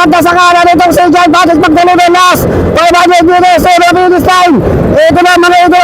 umangat na sa kanan itong si John Patrick Magdalena last 500 meters sa finish line. Ito na mga ito.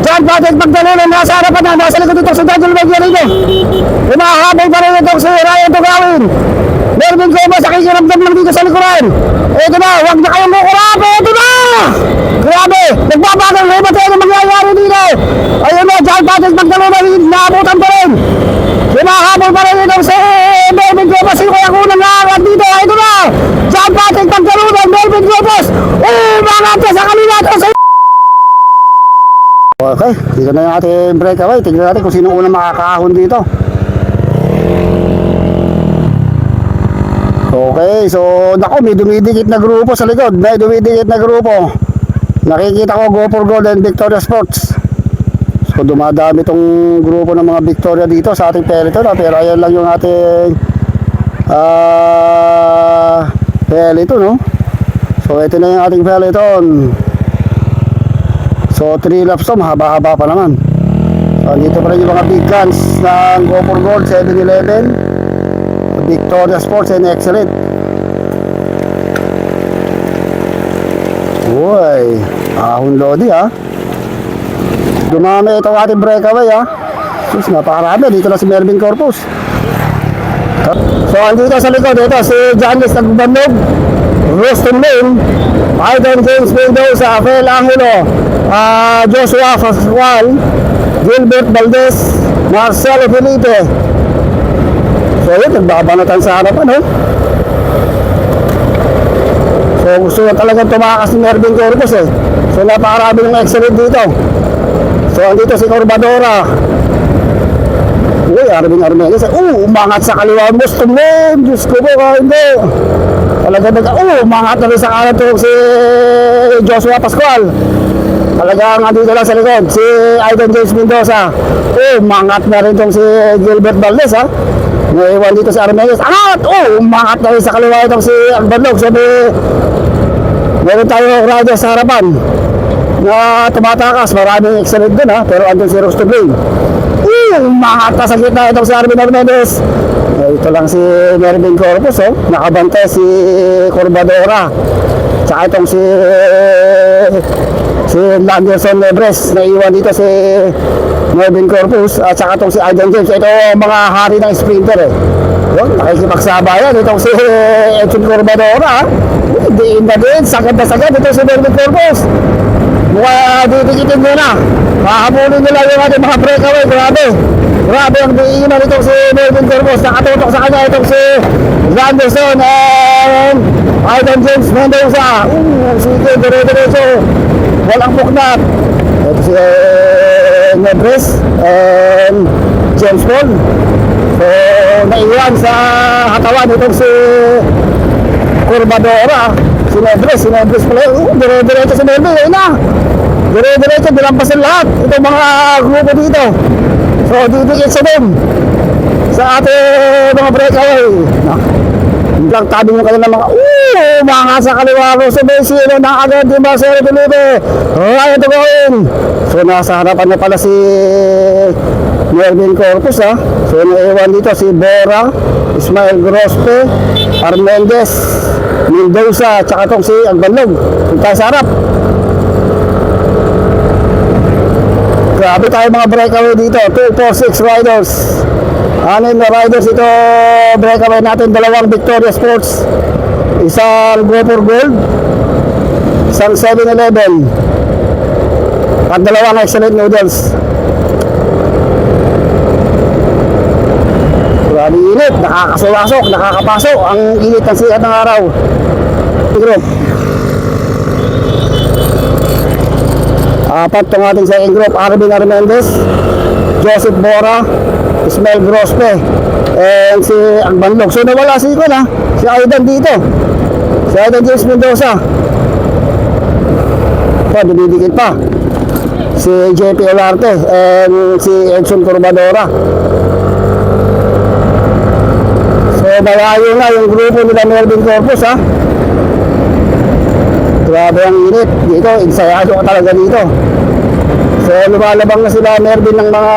John Patrick Magdalena nasa harapan na, nasa likod itong si Daniel Magdalena. Humahabol pa rin itong si Ryan Tugawin. Mervin Gomez nakikiramdam lang dito sa likuran. Ito na, huwag na kayong mukurabe. Ito na! Grabe! Nagbabagang hebat tayo na mangyayari dito. Ayun na, John Patrick Magdalena naabutan pa rin. Humahabol pa rin itong si Mervin Gomez. Sino kaya kunang naangat dito? Ito na! John Patrick Magdalena, Mervin Gomez. Umangat na sa kanila ito sa... Okay, dito na yung ating breakaway. Tignan natin kung sino unang makakahon dito. Okay, so naku, may dumidikit na grupo sa likod. May dumidikit na grupo. Nakikita ko GoPro Gold and Victoria Sports. So dumadami itong grupo ng mga Victoria dito sa ating peloton. Pero ayan lang yung ating peloton, no? So ito na yung ating peloton. So 3 laps to, mahaba-haba pa naman. So dito pa rin yung mga big guns ng GoPro Gold, 7-Eleven, Victoria Sports and Excellent. Uy, ahon lodi ha. Dumami itong ating breakaway ha. Sus, napakarami. Dito na si Mervin Corpus. So andito sa likod, ito si Janice Nagbanog, Rustin Lane, Aiden James Mendoza, Rafael Angulo, Joshua Pascual, Gilbert Valdez, Marcelo Felipe. So yun, nagbabanatan sa harapan, no? So gusto na talagang tumakas ni Mervin Corpus eh. So napakarami ng excellent dito. So andito si Corbadora. Uy, Arvin Armeles. Umangat sa kaliwa mo, tumon. Diyos ko po, hindi. Talaga umangat na rin sa kanan to si Joshua Pascual. Talagang andito lang sa likod si Aiden James Mendoza. Umangat na rin tong si Gilbert Valdez ha. Naiwan dito si Armeles. Angat! Umangat na rin sa kaliwa itong si Agbanog. Sabi, meron tayo rider sa harapan na tumatakas. Maraming excellent dun ha. Pero andun si Rosto Blaine. Umangat na sa gitna itong si Arvin Armeles. Ito lang si Mervin Corpus oh. Nakabantay si Corbadora. Tsaka itong si Anderson Lebres. Naiwan dito si Mervin Corpus at saka itong si Aiden James. Ito mga hari ng sprinter eh. Yun, nakikipagsabayan itong si Edson Corbadora. Diin na din, sagad na sagad ito si Mervin Corpus. Mukha didikitin nyo na. Mahabulin nila yung ating mga breakaway. Grabe. Grabe ang diinan itong si Mervin Corpus. Nakatutok sa kanya itong si Anderson and Aiden James Mendoza. Sige, dire-diretso. Walang puknat. Ito si Nebres and James Paul. So naiwan sa katawan itong si Corbadora. Si Nebres pala. Dire-diretso si Nebres. Ayun na. Dire-diretso, dilampasan lahat itong mga grupo dito. So didikit sa din sa ating mga breakaway. Lang tabi mo kayo ng mga mga sa kaliwa ko sa Besino na agad di Marcelo Felipe. Ryan Tugawin. So nasa harapan na pala si Mervin Corpus ha. So naiwan dito si Bora, Ismael Grospe, Armendez, Mendoza, tsaka itong si Agbanog. Tayo sa harap. Grabe tayo mga breakaway dito. 2, 4, 6 riders. Anin na riders ito breakaway natin. Dalawang Victoria Sports, isang GoPro Gold, isang 7-Eleven at dalawang Excellent Noodles. Grabe init, nakakasok, nakakapasok ang init ng sikat ng araw. Group apat itong ating second group. Arvin Armendez, Joseph Bora, Ismael Grospe, and si Agbanlog. So nawala si Icon ha, si Aiden dito, si Aiden James Mendoza. So dumidikit pa si JP Olarte and si Edson Corbadora. So malayo na yung grupo nila Mervin Corpus ha. Grabe ang init dito, insayado ka talaga dito. So lumalabang na sila Mervin ng mga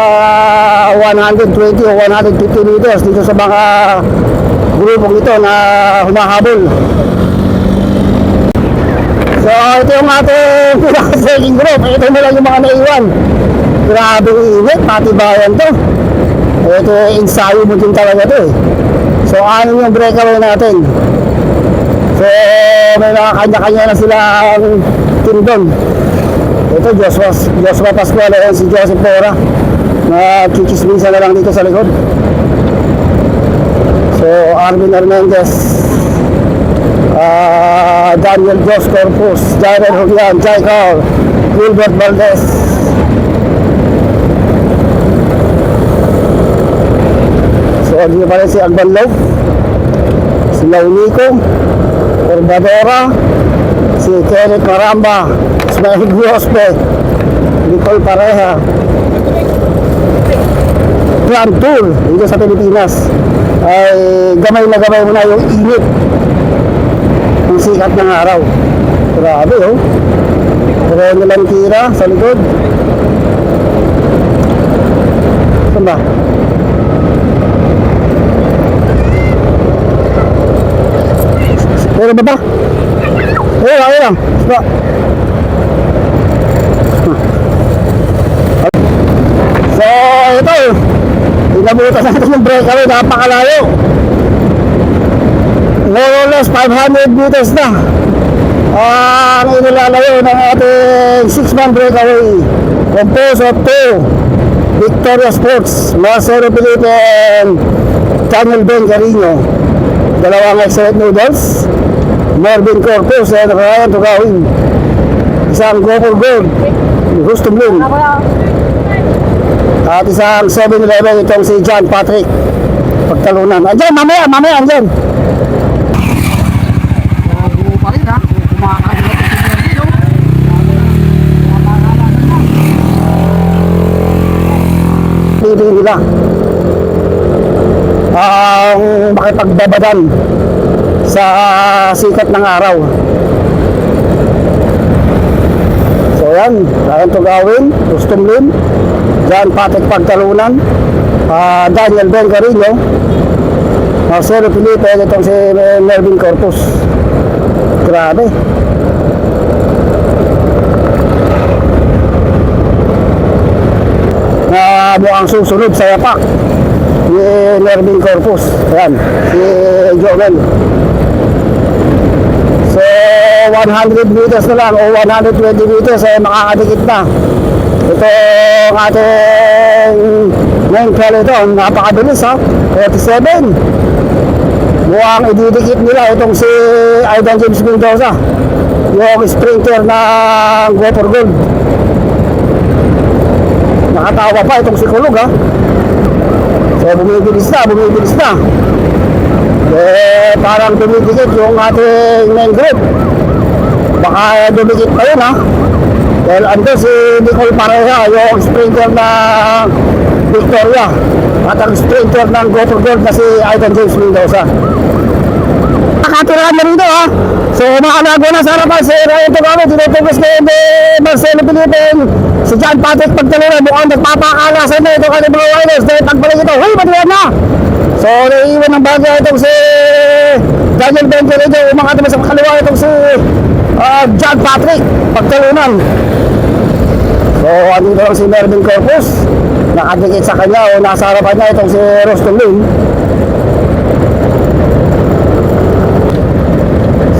120 o 150 meters dito sa mga grupong ito na humahabol. So ito yung ating pinaka-second group. Ito mo lang yung mga naiwan. Grabe init, patibayan to. Ito yung ensayo mo din talaga to eh. So ano yung breakaway natin? So may nakakanya-kanya na silang team doon. Ito Joshua Pascual at si Joseph Pora na kikismisa na lang dito sa likod. So Arvin Hernandez, Daniel Dos Corpus, Jared Julian, Jai Carl, Gilbert Valdez. So dito pa rin si Alban Love, si Launico, Corbadora, si Kenneth Maramba, Ismael Guospe, Nicole Pareja. Grand Tour dito sa Pilipinas ay gamay na gamay mo na yung init ng sikat ng araw. Grabe oh. Pero nilang tira sa likod. Saan ba? Pero ba ba? Ayun lang. Saan ba? So ito inabutan natin yung breakaway, napakalayo. More or less 500 meters na ang inilalayo ng ating 6-man breakaway composed of 2 Victoria Sports, Marcelo Felipe and Daniel Ben Carino, dalawang excellent noodles, Marvin Corpus and Ryan Tugawin, isang Gopher Gold, Rustum Lin, at isang 7-Eleven itong si John Patrick Pagtalunan. Andyan, mamaya, andyan. Buo pa rin ha. Kumakain natin dito. Pili nila ang makipagbabadan sa sikat ng araw. So yan, Ryan Tugawin, Rustum Lin, John Patrick Pagtalunan, Daniel Ben Carino, Marcelo Felipe, itong si Melvin Corpus. Grabe. Mukhang susunod sa yapak ni Melvin Corpus. Ayan, si Joel. So 100 meters na lang o 120 meters ay makakadikit na. Ito ang ating main trail ito, napakabilis ha, 47. Mukhang ididikit nila itong si Aidan James Mendoza, yung sprinter ng Gopher Gold. Nakatawa pa itong si Kulog ha. So bumibilis na. Parang dumidikit yung ating main group. Baka dumidikit pa yun ha. Dahil ando si Nicole Pareja, yung sprinter ng Victoria, at ang sprinter ng Gopher Gold na si Aidan James Mendoza. Nakatirahan na rito ha. So makalago na sa harapan si Ryan Tugawin, tinutubos kayo ni Marcelo Felipe, si John Patrick Pagtalunan. Mukhang nagpapakalasan na ito kanyang mga wireless dahil pagbalik ito, huy, matiyan na. So naiiwan ng bagay itong si Daniel Ben Carino, umangat naman sa kaliwa itong si John Patrick Pagtalunan. So andito lang si Melvin Corpus, nakadikit sa kanya o nasa harapan niya itong si Rustum Lin.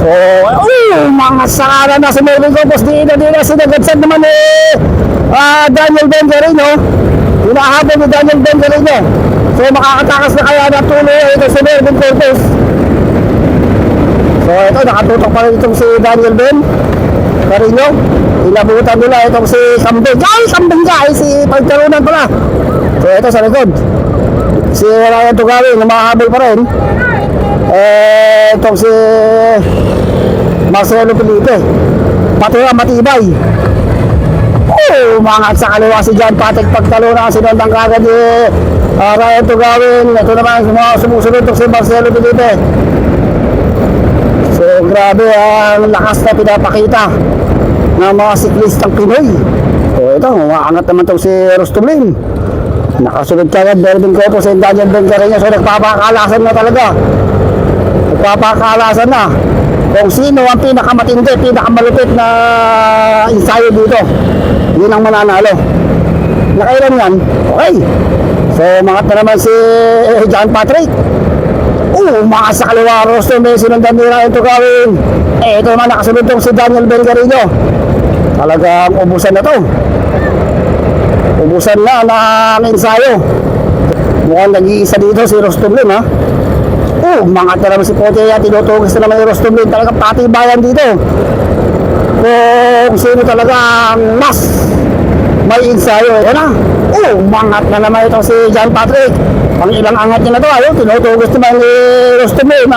So mga sarara na si Melvin Corpus, di na sinagadsad naman ni Daniel Ben Carino, hinahabol ni Daniel Ben Carino. So makakatakas na kaya na tuloy ito si Melvin Corpus. So ito, nakatutok pa rin itong si Daniel Ben Carino. Inabutan nila itong si Kambing. Si Pagtalunan pala. So ito sa likod, si Ryan Tugawin, namahabol pa rin. Itong si Marcelo Felipe, pati ang matibay. Umangat sa kaliwa si John Patrick Pagtalunan, sinundang kagad ni Ryan Tugawin. Ito naman sumusunod itong si Marcelo Felipe. So grabe ang lakas na pinapakita ng mga siklistang Pinoy. So ito, umaangat naman itong si Rustum Lin. Nakasunod kagad Melvin Corpus and Daniel Ben Carino. So nagpapakalasan na talaga magpapakalasan na kung sino ang pinakamatindi, pinakamalupit na ensayo dito. Yun ang mananalo. Nakailan yan? Okay. So, mangat na naman si John Patrick. Umakas sa kaliwa, roster may sinundan nila ito gawin. Ito naman nakasunod tong si Daniel Belgarino. Talagang ubusan na to. Ubusan na ng ensayo. Mukhang nag-iisa dito si Rostomlin, ha. Mangat na naman si Poteya. Tinutugis na naman yung Rostomlin. Talagang patibayan dito. Kung sino talaga ang mas may ensayo. Yan na. Mangat na naman ito si John Patrick. Ang ilang angat niya na to. Ayun, tinutugis naman ni Rostomlin.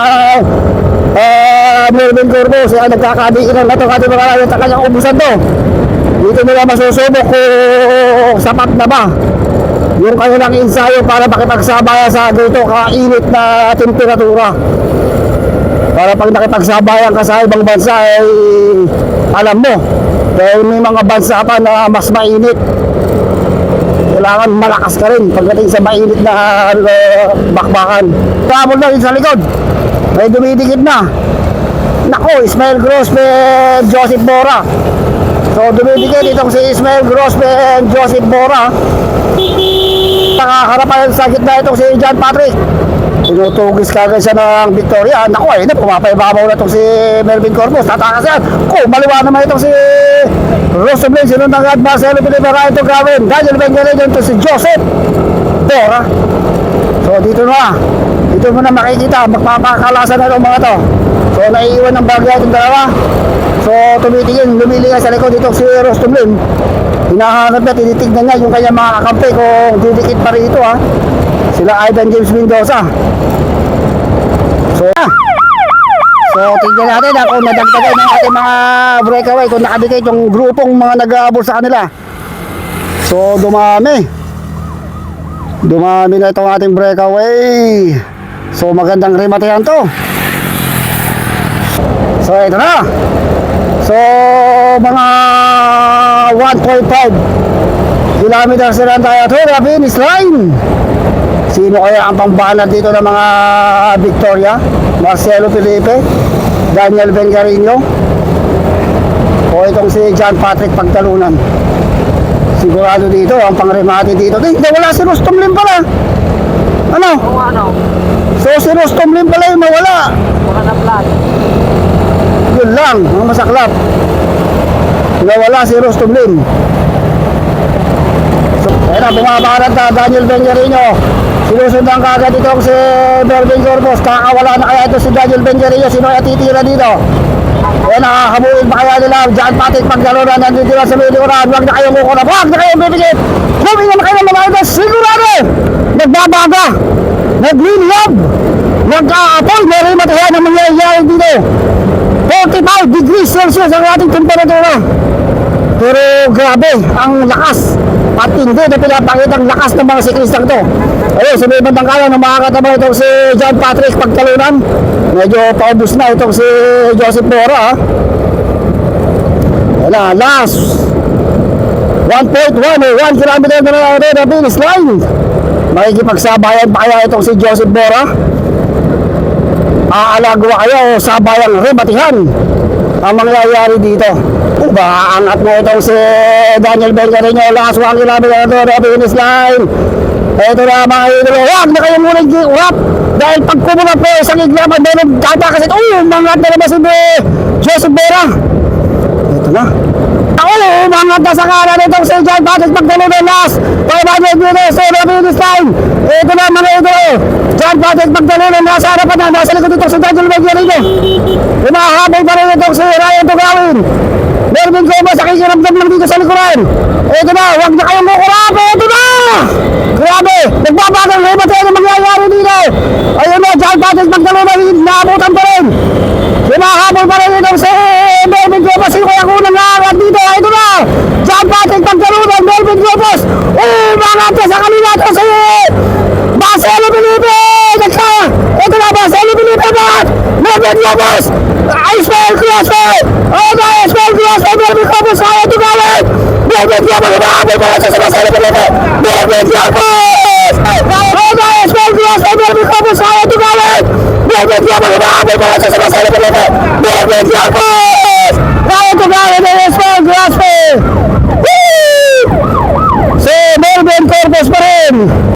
Melvin Corbo. Siya nagkakadiinan na ito. Kasi mga sa kanyang ubusan to. Dito nila masusubok kung sapat na ba yung kanilang ensayo para makipagsabaya sa dito kainit na temperatura. Para pag nakipagsabayan ka sa ibang bansa ay alam mo, dahil may mga bansa pa na mas mainit, kailangan malakas ka rin pagdating sa mainit na bakbakan. Tabol na rin sa likod, may dumidikit na. Nako, Ismael Grospe, Joseph Bora. So dumidikit itong si Ismael Grospe and Joseph Bora. Nakaharapan sa gitna itong si John Patrick. Tinutugis kagad siya ng Victoria. Naku, ayun na, pumapaibabaw na itong si Melvin Corpus. Tatakas yan. Maliwa naman itong si Rostomlin. Sinundan agad Marcelo Pilipera itong gawin. Daniel Belgarino itong si Joseph Bora. So dito na. Dito mo na makikita. Magpapakalasan na itong mga to. So naiiwan ng bagay itong dalawa. So tumitingin, lumiligan sa likod itong si Rostomlin. Hinahanap niya, tinitignan niya yung kanyang mga kakampi kung didikit pa rito, ha. Sila Aidan James Mendoza. So tignan natin kung nadagdagan ng ating mga breakaway, kung nakadikit yung grupong mga nag-aabol sa kanila. So dumami na itong ating breakaway. So magandang rematayan to. So ito na. So mga 1.5 kilometers na tayo to the finish line. Sino kaya ang pambanat dito ng mga Victoria? Marcelo Felipe, Daniel Belgarino, o itong si John Patrick Pagtalunan? Sigurado dito ang pangremate dito. Hindi, wala si Rostomlin pala. Ano? So si Rostomlin pala yung mawala. Wala na plan. Yun lang, ang masaklap. Nawala si Rostomlin. So, ayun na, bumabarat na Daniel Belgarino. Sinusundan kagad itong si Melvin Corpus. Kakawala na kaya ito si Daniel Belgarino. Sino kaya titira dito? Ayun, nakakabuhin pa kaya nila John Patrick Pagtalunan. Nandito na sa medikuran. Huwag na kayong kukurap. Huwag na kayong bibigit. Huwag na kayong mga sigurado. Nagbabaga. Nag-green-love. Nag-aapoy. Meron matayan ang mangyayari dito. 45 degrees Celsius ang ating temperatura. Pero grabe ang lakas at hindi na pinapakita ang lakas ng mga siklistang to. Ayun, sa may bandang kaya nung makakatama itong si John Patrick Pagtalunan. Medyo paubos na itong si Joseph Bora. Wala, last 1.1 o 1 kilometer na na finish line. Makikipagsabayan pa kaya itong si Joseph Bora? Aalagwa kaya o sabayang rematihan ang mangyayari dito? Aangat na itong si Daniel Belgarino. Last 1 kilometer na finish line. Ito na mga idolo. Huwag na kayong muling giurap dahil pag kumunap po isang iglaman meron tatakas ito. Umangat na naman si Joseph Bora. Ito na. Umangat na sa kanan itong si John Patrick Pagtalunan. Last 500 meters na finish line. Ito na mga idolo. John Patrick Pagtalunan nasa harapan na. Nasa likod itong si Daniel Belgarino. Humahabol pa rin itong si Ryan Tugawin. Melvin Corpus, nakikiramdam lang dito sa likuran. Ito na, huwag na kayong kukurap. Ito na! Grabe! Nagbabagang remate na mangyayari dito. Ayun na, John Patrick Pagtalunan, naabutan pa rin. Humahabol pa rin itong si Melvin Corpus. Yung kaya kunang naangat dito. Ito na! John Patrick Pagtalunan, Melvin Corpus. Umangat na sa kanila ito si Marcelo Felipe. Ito na, Marcelo Felipe ba? Melvin Corpus. Ismael Grospe. Ismael Grospe. Melvin Corpus. Kaya tumawag. Melvin Corpus. Umahabol pa rin sa Marcelo Felipe. Melvin Corpus. Ismael Grospe. Melvin Corpus. Kaya tumawag. Biyag-biyag ako, mga sa sama-sama. Biyag-biyag ako!